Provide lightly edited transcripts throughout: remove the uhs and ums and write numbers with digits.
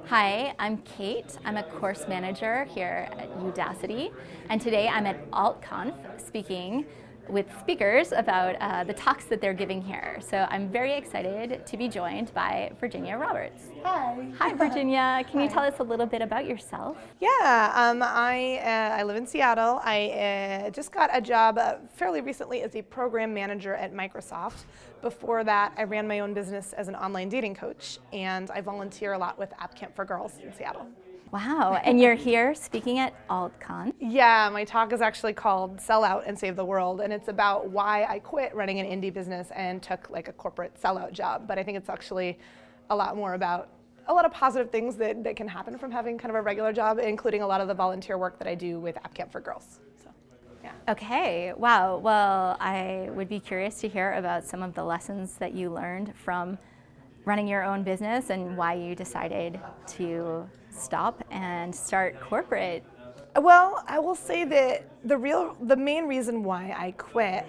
Hi, I'm Kate. I'm a course manager here at Udacity, and today I'm at AltConf speaking with speakers about the talks that they're giving here. So I'm very excited to be joined by Virginia Roberts. Hi. Hi, Virginia. Can you Hi. tell us a little bit about yourself? Yeah, I live in Seattle. I just got a job fairly recently as a program manager at Microsoft. Before that, I ran my own business as an online dating coach, and I volunteer a lot with App Camp for Girls in Seattle. Wow, and you're here speaking at AltConf. Yeah, my talk is actually called Sell Out and Save the World, and it's about why I quit running an indie business and took like a corporate sellout job. But I think it's actually a lot more about a lot of positive things that can happen from having kind of a regular job, including a lot of the volunteer work that I do with App Camp for Girls. So, yeah. Okay, wow. Well, I would be curious to hear about some of the lessons that you learned from running your own business and why you decided to stop and start corporate. Well, I will say that the main reason why I quit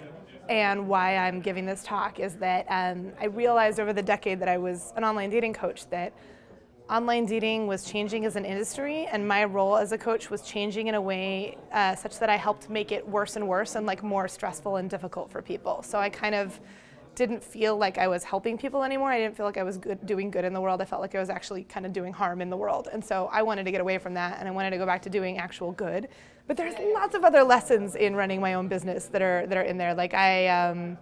and why I'm giving this talk is that I realized over the decade that I was an online dating coach that online dating was changing as an industry, and my role as a coach was changing in a way such that I helped make it worse and worse and like more stressful and difficult for people. So I kind of didn't feel like I was helping people anymore. I didn't feel like I was doing good in the world. I felt like I was actually kind of doing harm in the world. And so I wanted to get away from that, and I wanted to go back to doing actual good. But there's lots of other lessons in running my own business that are in there. Like I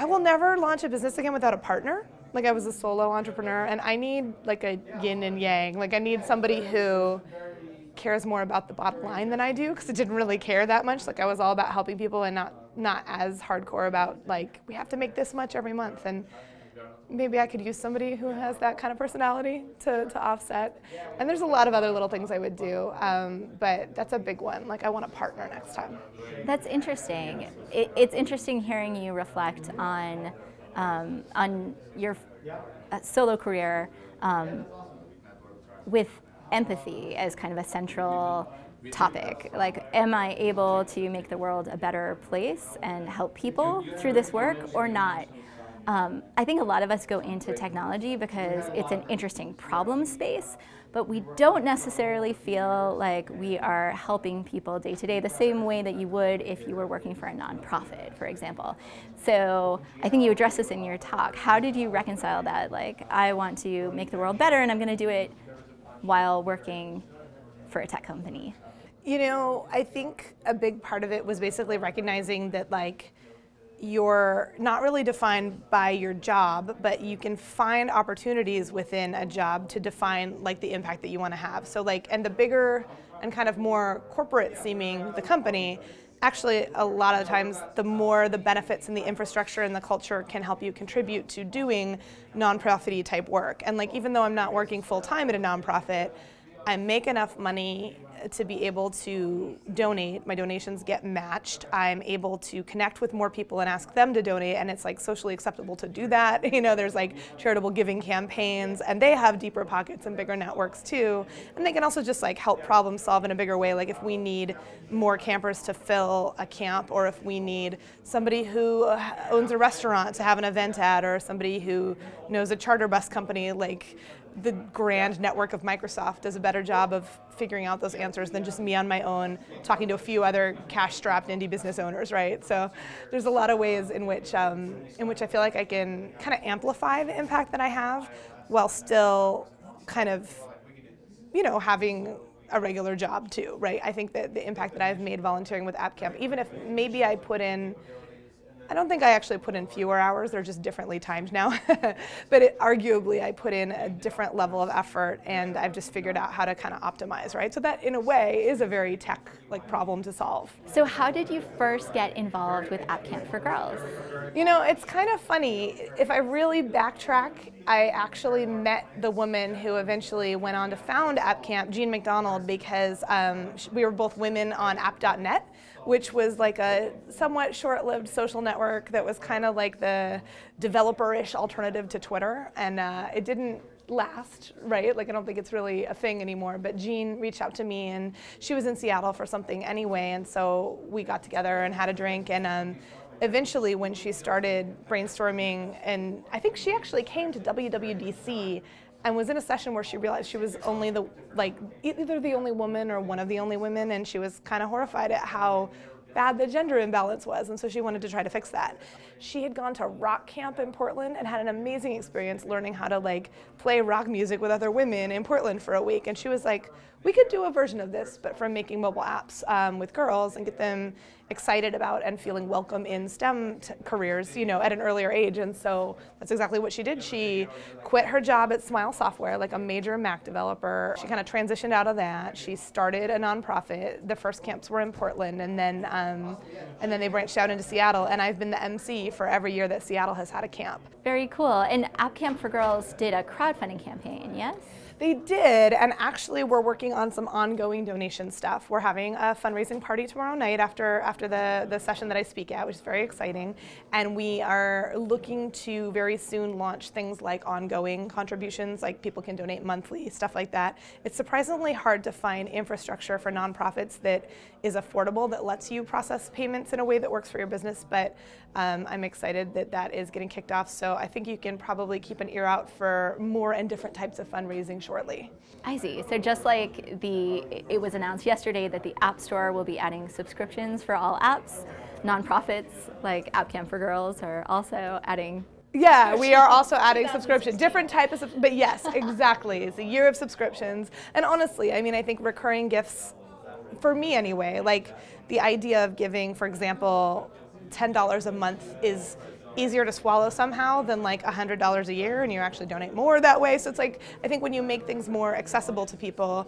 will never launch a business again without a partner. Like I was a solo entrepreneur, and I need like a yin and yang. Like I need somebody who cares more about the bottom line than I do, because I didn't really care that much. Like I was all about helping people and not as hardcore about like we have to make this much every month. And maybe I could use somebody who has that kind of personality to offset. And there's a lot of other little things I would do, but that's a big one. Like I want a partner next time. That's interesting. It's interesting hearing you reflect on your solo career with empathy as kind of a central topic. Like, am I able to make the world a better place and help people through this work or not? I think a lot of us go into technology because it's an interesting problem space, but we don't necessarily feel like we are helping people day to day the same way that you would if you were working for a nonprofit, for example. So I think you addressed this in your talk. How did you reconcile that? Like, I want to make the world better and I'm going to do it while working for a tech company. You know, I think a big part of it was basically recognizing that like you're not really defined by your job, but you can find opportunities within a job to define like the impact that you want to have. So like, and the bigger and kind of more corporate seeming the company, actually a lot of the times the more the benefits and the infrastructure and the culture can help you contribute to doing nonprofit-y type work. And like, even though I'm not working full time at a nonprofit, I make enough money to be able to donate. My donations get matched. I'm able to connect with more people and ask them to donate, and it's like socially acceptable to do that. You know, there's like charitable giving campaigns, and they have deeper pockets and bigger networks too. And they can also just like help problem solve in a bigger way. Like if we need more campers to fill a camp, or if we need somebody who owns a restaurant to have an event at, or somebody who knows a charter bus company, like the grand network of Microsoft does a better job of figuring out those answers than just me on my own talking to a few other cash-strapped indie business owners, right? So there's a lot of ways in which I feel like I can kind of amplify the impact that I have while still kind of, you know, having a regular job too, right? I think that the impact that I've made volunteering with App Camp, even if maybe I don't think I actually put in fewer hours, they're just differently timed now. But arguably I put in a different level of effort, and I've just figured out how to kind of optimize, right? So that in a way is a very tech like problem to solve. So how did you first get involved with App Camp for Girls? You know, it's kind of funny. If I really backtrack, I actually met the woman who eventually went on to found App Camp, Jean McDonald, because we were both women on app.net, which was like a somewhat short-lived social network that was kind of like the developer-ish alternative to Twitter, and it didn't last, right? Like I don't think it's really a thing anymore, but Jean reached out to me, and she was in Seattle for something anyway, and so we got together and had a drink, and eventually when she started brainstorming, and I think she actually came to WWDC and was in a session where she realized she was only either the only woman or one of the only women, and she was kind of horrified at how bad the gender imbalance was, and so she wanted to try to fix that. She had gone to rock camp in Portland and had an amazing experience learning how to play rock music with other women in Portland for a week, and she was like, we could do a version of this, but from making mobile apps with girls and get them excited about and feeling welcome in STEM careers, at an earlier age. And so that's exactly what she did. She quit her job at Smile Software, like a major Mac developer. She kind of transitioned out of that. She started a nonprofit. The first camps were in Portland, and then they branched out into Seattle. And I've been the MC for every year that Seattle has had a camp. Very cool. And App Camp for Girls did a crowdfunding campaign, yes? They did, and actually we're working on some ongoing donation stuff. We're having a fundraising party tomorrow night after the session that I speak at, which is very exciting. And we are looking to very soon launch things like ongoing contributions, like people can donate monthly, stuff like that. It's surprisingly hard to find infrastructure for nonprofits that is affordable, that lets you process payments in a way that works for your business, but I'm excited that that is getting kicked off. So I think you can probably keep an ear out for more and different types of fundraising shortly. I see. So just like it was announced yesterday that the App Store will be adding subscriptions for all apps, nonprofits like App Camp for Girls are also adding. Yeah, we are also adding subscriptions, different types of, but yes, exactly. It's a year of subscriptions. And honestly, I think recurring gifts, for me anyway, like the idea of giving, for example, $10 a month is easier to swallow somehow than like $100 a year, and you actually donate more that way. So it's like, I think when you make things more accessible to people,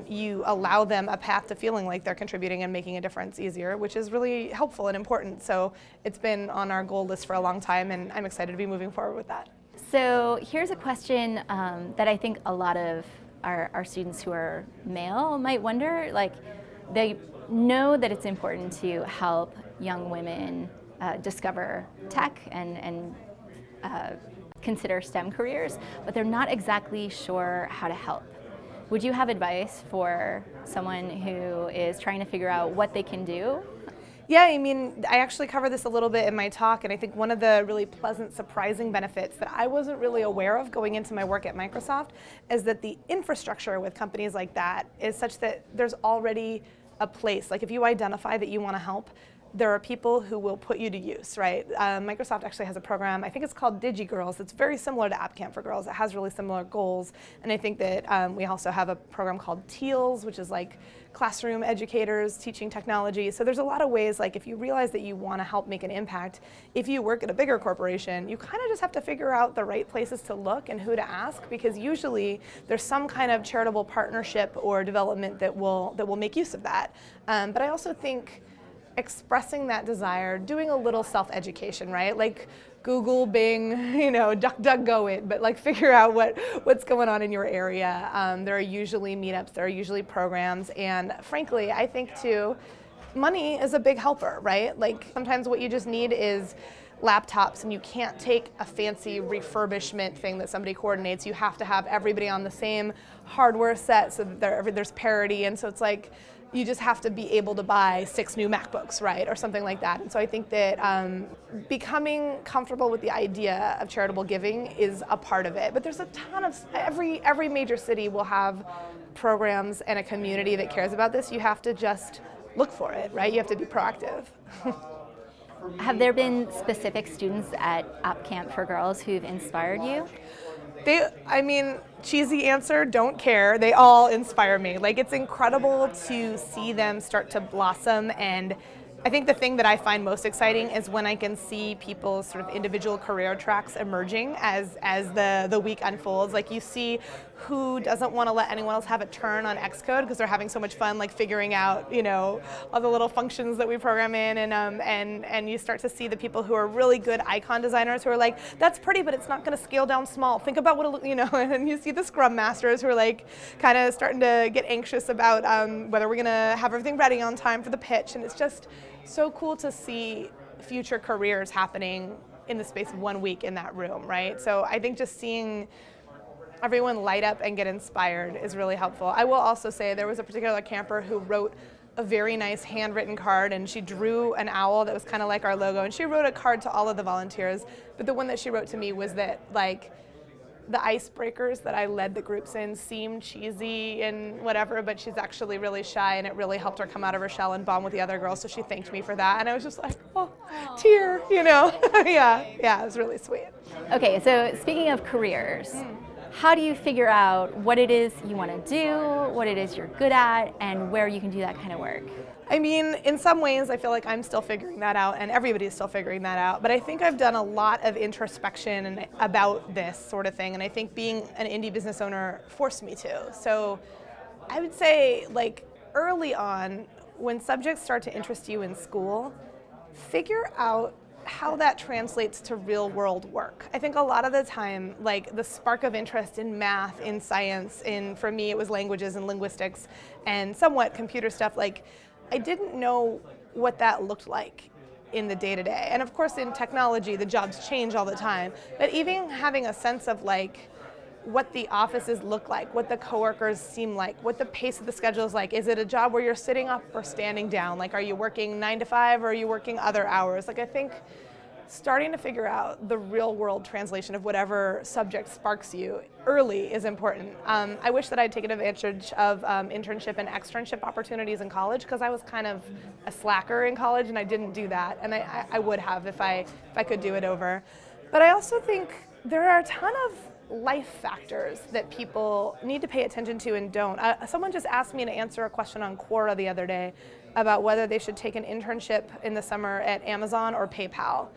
you allow them a path to feeling like they're contributing and making a difference easier, which is really helpful and important. So it's been on our goal list for a long time, and I'm excited to be moving forward with that. So here's a question that I think a lot of our students who are male might wonder. Like, they know that it's important to help young women discover tech and consider STEM careers, but they're not exactly sure how to help. Would you have advice for someone who is trying to figure out what they can do? Yeah, I actually cover this a little bit in my talk, and I think one of the really pleasant, surprising benefits that I wasn't really aware of going into my work at Microsoft is that the infrastructure with companies like that is such that there's already a place. Like, if you identify that you want to help, there are people who will put you to use, right? Microsoft actually has a program, I think it's called DigiGirls. It's very similar to App Camp for Girls. It has really similar goals. And I think that we also have a program called TEALS, which is like classroom educators teaching technology. So there's a lot of ways, like if you realize that you want to help make an impact, if you work at a bigger corporation, you kind of just have to figure out the right places to look and who to ask, because usually there's some kind of charitable partnership or development that will make use of that. But I also think expressing that desire, doing a little self-education, right? Like Google, Bing, DuckDuckGo it, but like figure out what's going on in your area. There are usually meetups, there are usually programs, and frankly, I think too, money is a big helper, right? Like sometimes what you just need is laptops, and you can't take a fancy refurbishment thing that somebody coordinates. You have to have everybody on the same hardware set so that there's parity, and so it's like, you just have to be able to buy 6 new MacBooks, right, or something like that. And so I think that becoming comfortable with the idea of charitable giving is a part of it. But there's a ton of, every major city will have programs and a community that cares about this. You have to just look for it, right? You have to be proactive. Have there been specific students at App Camp for Girls who've inspired you? Cheesy answer, don't care. They all inspire me. Like, it's incredible to see them start to blossom, and I think the thing that I find most exciting is when I can see people's sort of individual career tracks emerging as the week unfolds. Like, you see who doesn't want to let anyone else have a turn on Xcode because they're having so much fun, like figuring out, all the little functions that we program in, and you start to see the people who are really good icon designers who are like, that's pretty, but it's not going to scale down small. Think about what and you see the Scrum Masters who are like kind of starting to get anxious about whether we're going to have everything ready on time for the pitch, and it's just so cool to see future careers happening in the space of 1 week in that room, right? So I think just seeing everyone light up and get inspired is really helpful. I will also say there was a particular camper who wrote a very nice handwritten card, and she drew an owl that was kind of like our logo, and she wrote a card to all of the volunteers, but the one that she wrote to me was that, like, the icebreakers that I led the groups in seemed cheesy and whatever, but she's actually really shy, and it really helped her come out of her shell and bond with the other girls, so she thanked me for that, and I was just like, oh, tear, you know? Yeah, it was really sweet. Okay, so speaking of careers, how do you figure out what it is you want to do, what it is you're good at, and where you can do that kind of work? I mean, in some ways, I feel like I'm still figuring that out, and everybody's still figuring that out. But I think I've done a lot of introspection about this sort of thing, and I think being an indie business owner forced me to. So I would say, like, early on, when subjects start to interest you in school, figure out how that translates to real world work. I think a lot of the time, like, the spark of interest in math, in science, for me it was languages and linguistics, and somewhat computer stuff, like, I didn't know what that looked like in the day-to-day. And of course in technology, the jobs change all the time. But even having a sense of like what the offices look like, what the coworkers seem like, what the pace of the schedule is like. Is it a job where you're sitting up or standing down? Like, are you working 9 to 5 or are you working other hours? Like, I think starting to figure out the real world translation of whatever subject sparks you early is important. I wish that I'd taken advantage of internship and externship opportunities in college, because I was kind of a slacker in college and I didn't do that, and I would have if I could do it over. But I also think there are a ton of life factors that people need to pay attention to and don't. Someone just asked me to answer a question on Quora the other day about whether they should take an internship in the summer at Amazon or PayPal.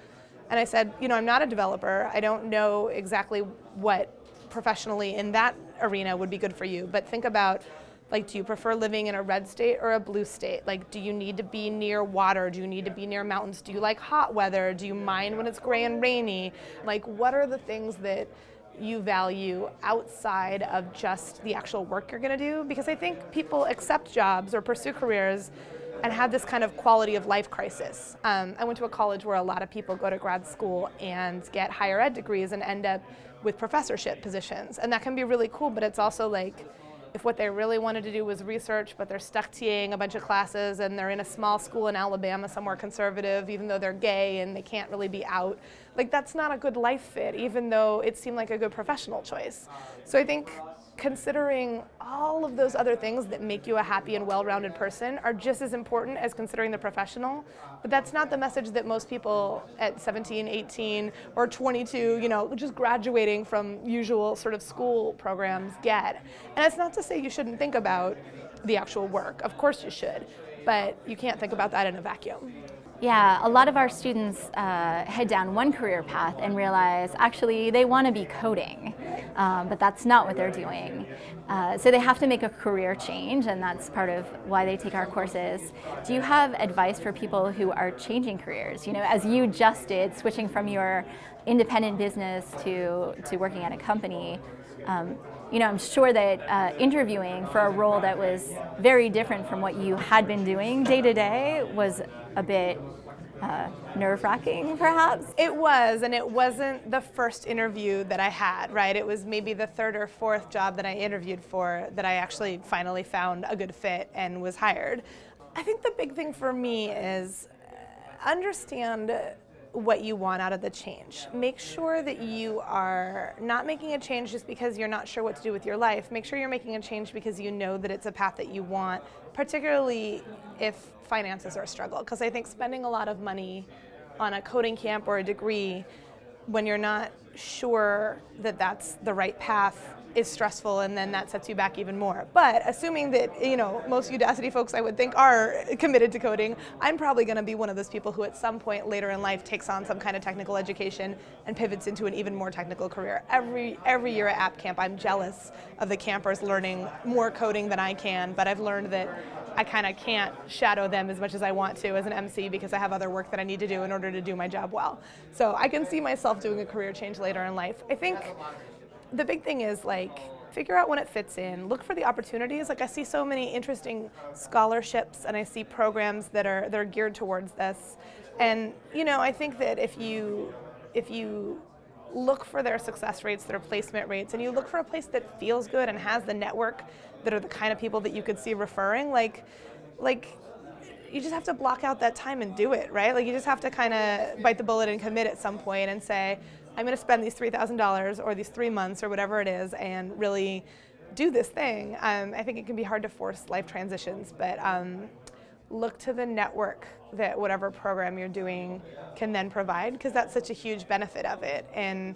And I said, you know, I'm not a developer. I don't know exactly what professionally in that arena would be good for you. But think about, like, do you prefer living in a red state or a blue state? Like, do you need to be near water? Do you need to be near mountains? Do you like hot weather? Do you mind when it's gray and rainy? Like, what are the things that you value outside of just the actual work you're going to do? Because I think people accept jobs or pursue careers and have this kind of quality of life crisis. I went to a college where a lot of people go to grad school and get higher ed degrees and end up with professorship positions. And that can be really cool, but it's also like, if what they really wanted to do was research, but they're stuck TAing a bunch of classes and they're in a small school in Alabama, somewhere conservative, even though they're gay and they can't really be out, like, that's not a good life fit, even though it seemed like a good professional choice. So I think considering all of those other things that make you a happy and well-rounded person are just as important as considering the professional. But that's not the message that most people at 17, 18, or 22, you know, just graduating from usual sort of school programs get. And it's not to say you shouldn't think about the actual work. Of course you should, but you can't think about that in a vacuum. Yeah, a lot of our students head down one career path and realize actually they want to be coding, but that's not what they're doing. So they have to make a career change, and that's part of why they take our courses. Do you have advice for people who are changing careers? You know, as you just did, switching from your independent business to working at a company. You know, I'm sure that interviewing for a role that was very different from what you had been doing day to day was a bit nerve-wracking, perhaps? It was, and it wasn't the first interview that I had, right? It was maybe the third or fourth job that I interviewed for that I actually finally found a good fit and was hired. I think the big thing for me is understand what you want out of the change. Make sure that you are not making a change just because you're not sure what to do with your life. Make sure you're making a change because you know that it's a path that you want, particularly if finances are a struggle. Because I think spending a lot of money on a coding camp or a degree when you're not sure that that's the right path is stressful, and then that sets you back even more. But assuming that, you know, most Udacity folks I would think are committed to coding, I'm probably going to be one of those people who at some point later in life takes on some kind of technical education and pivots into an even more technical career. Every year at App Camp, I'm jealous of the campers learning more coding than I can, but I've learned that I kind of can't shadow them as much as I want to as an MC because I have other work that I need to do in order to do my job well. So I can see myself doing a career change later in life. I think the big thing is, like, figure out when it fits in. Look for the opportunities. Like, I see so many interesting scholarships and I see programs that are geared towards this. And, you know, I think that if you look for their success rates, their placement rates, and you look for a place that feels good and has the network that are the kind of people that you could see referring, like you just have to block out that time and do it, right? Like, you just have to kind of bite the bullet and commit at some point and say, I'm going to spend these $3,000 or these 3 months or whatever it is and really do this thing. I think it can be hard to force life transitions, but look to the network that whatever program you're doing can then provide, because that's such a huge benefit of it. And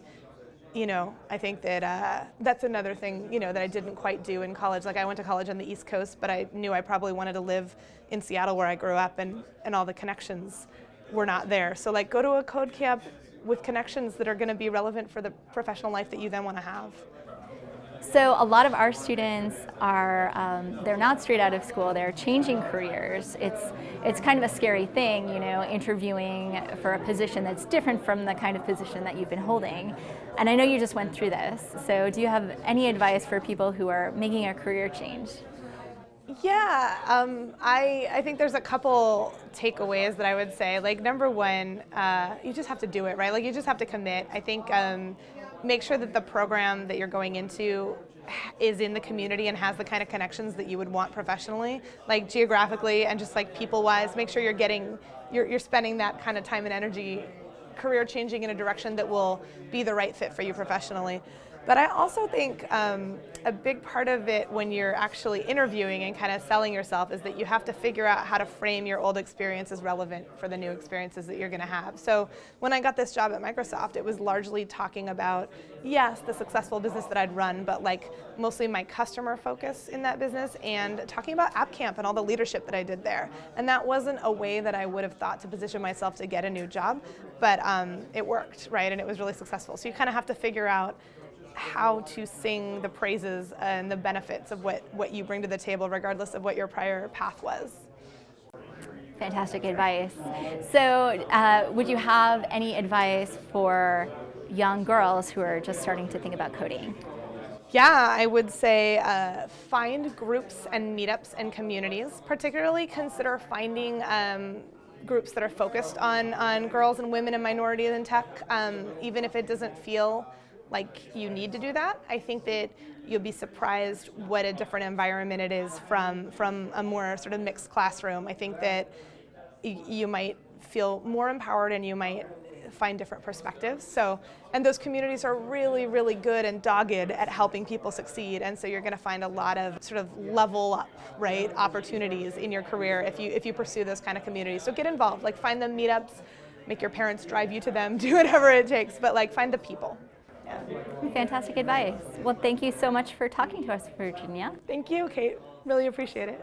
I think that that's another thing, that I didn't quite do in college. Like, I went to college on the East Coast, but I knew I probably wanted to live in Seattle, where I grew up, and all the connections were not there. So, like, go to a code camp with connections that are going to be relevant for the professional life that you then want to have. So a lot of our students are, they're not straight out of school, they're changing careers. It's kind of a scary thing, interviewing for a position that's different from the kind of position that you've been holding. And I know you just went through this, so do you have any advice for people who are making a career change? Yeah, I think there's a couple takeaways that I would say. Like, number one, you just have to do it, right? Like, you just have to commit. I think make sure that the program that you're going into is in the community and has the kind of connections that you would want professionally, like geographically and just like people-wise. Make sure you're spending that kind of time and energy career changing in a direction that will be the right fit for you professionally. But I also think a big part of it when you're actually interviewing and kind of selling yourself is that you have to figure out how to frame your old experience as relevant for the new experiences that you're going to have. So when I got this job at Microsoft, it was largely talking about, yes, the successful business that I'd run, but like mostly my customer focus in that business, and talking about App Camp and all the leadership that I did there. And that wasn't a way that I would have thought to position myself to get a new job, but it worked, right? And it was really successful. So you kind of have to figure out how to sing the praises and the benefits of what you bring to the table, regardless of what your prior path was. Fantastic advice. So would you have any advice for young girls who are just starting to think about coding? Yeah, I would say find groups and meetups and communities. Particularly consider finding groups that are focused on girls and women and minorities in tech, even if it doesn't feel like you need to do that. I think that you'll be surprised what a different environment it is from a more sort of mixed classroom. I think that you might feel more empowered and you might find different perspectives. And those communities are really, really good and dogged at helping people succeed. And so you're going to find a lot of sort of level up, right, opportunities in your career if you pursue those kind of communities. So get involved, like find them meetups, make your parents drive you to them, do whatever it takes, but like find the people. Yeah. Fantastic advice. Well, thank you so much for talking to us, Virginia. Thank you, Kate. Really appreciate it.